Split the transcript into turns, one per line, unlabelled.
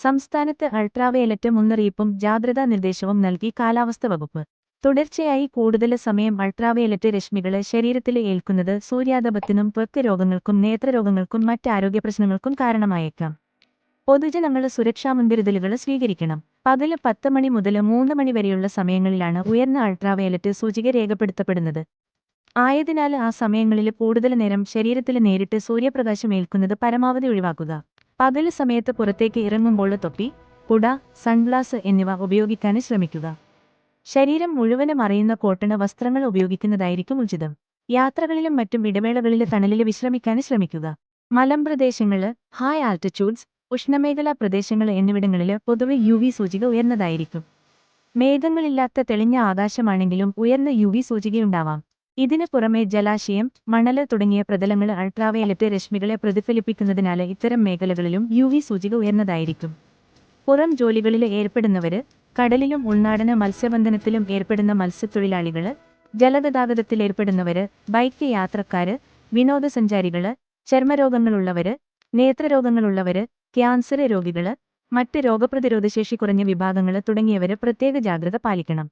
സംസ്ഥാനത്ത് അൾട്രാവയലറ്റ് മുന്നറിയിപ്പും ജാഗ്രതാ നിർദ്ദേശവും നൽകി കാലാവസ്ഥ വകുപ്പ്. തുടർച്ചയായി കൂടുതൽ സമയം അൾട്രാവയലറ്റ് രശ്മികള് ശരീരത്തില് ഏൽക്കുന്നത് സൂര്യാതപത്തിനും ത്വക്ക് രോഗങ്ങൾക്കും നേത്രരോഗങ്ങൾക്കും മറ്റ് ആരോഗ്യപ്രശ്നങ്ങൾക്കും കാരണമായേക്കാം. പൊതുജനങ്ങള് സുരക്ഷാ മുൻകരുതലുകള് സ്വീകരിക്കണം. പകല് 10 മണി മുതൽ 3 മണി വരെയുള്ള സമയങ്ങളിലാണ് ഉയർന്ന അൾട്രാവയലറ്റ് സൂചിക രേഖപ്പെടുത്തപ്പെടുന്നത്. ആയതിനാല് ആ സമയങ്ങളില് കൂടുതല് നേരം ശരീരത്തില് നേരിട്ട് സൂര്യപ്രകാശം ഏൽക്കുന്നത് പരമാവധി ഒഴിവാക്കുക. പകല് സമയത്ത് പുറത്തേക്ക് ഇറങ്ങുമ്പോള് തൊപ്പി, കുട, സൺഗ്ലാസ് എന്നിവ ഉപയോഗിക്കാന് ശ്രമിക്കുക. ശരീരം മുഴുവന് മറയുന്ന കോട്ടണ് വസ്ത്രങ്ങൾ ഉപയോഗിക്കുന്നതായിരിക്കും ഉചിതം. യാത്രകളിലും മറ്റും ഇടവേളകളില് തണലില് വിശ്രമിക്കാന് ശ്രമിക്കുക. മലമ്പ്രദേശങ്ങള്, ഹൈ ആൾട്ടിറ്റ്യൂഡ്സ്, ഉഷ്ണമേഖലാ പ്രദേശങ്ങള് എന്നിവിടങ്ങളില് പൊതുവെ UV സൂചിക ഉയർന്നതായിരിക്കും. മേഘങ്ങളില്ലാത്ത തെളിഞ്ഞ ആകാശമാണെങ്കിലും ഉയർന്ന UV സൂചികയുണ്ടാവാം. ഇതിന് പുറമെ ജലാശയം, മണല് തുടങ്ങിയ പ്രതലങ്ങള് അൾട്രാവയലറ്റ് രശ്മികളെ പ്രതിഫലിപ്പിക്കുന്നതിനാല് ഇത്തരം മേഖലകളിലും UV സൂചിക ഉയർന്നതായിരിക്കും. പുറം ജോലികളില് ഏർപ്പെടുന്നവര്, കടലിലും ഉൾനാടന് മത്സ്യബന്ധനത്തിലും ഏർപ്പെടുന്ന മത്സ്യത്തൊഴിലാളികള്, ജലഗതാഗതത്തിലേർപ്പെടുന്നവര്, ബൈക്ക് യാത്രക്കാര്, വിനോദസഞ്ചാരികള്, ചർമ്മരോഗങ്ങളുള്ളവര്, നേത്രരോഗങ്ങളുള്ളവര്, ക്യാൻസര് രോഗികള്, മറ്റ് രോഗപ്രതിരോധശേഷി കുറഞ്ഞ വിഭാഗങ്ങള് തുടങ്ങിയവര് പ്രത്യേക ജാഗ്രത പാലിക്കണം.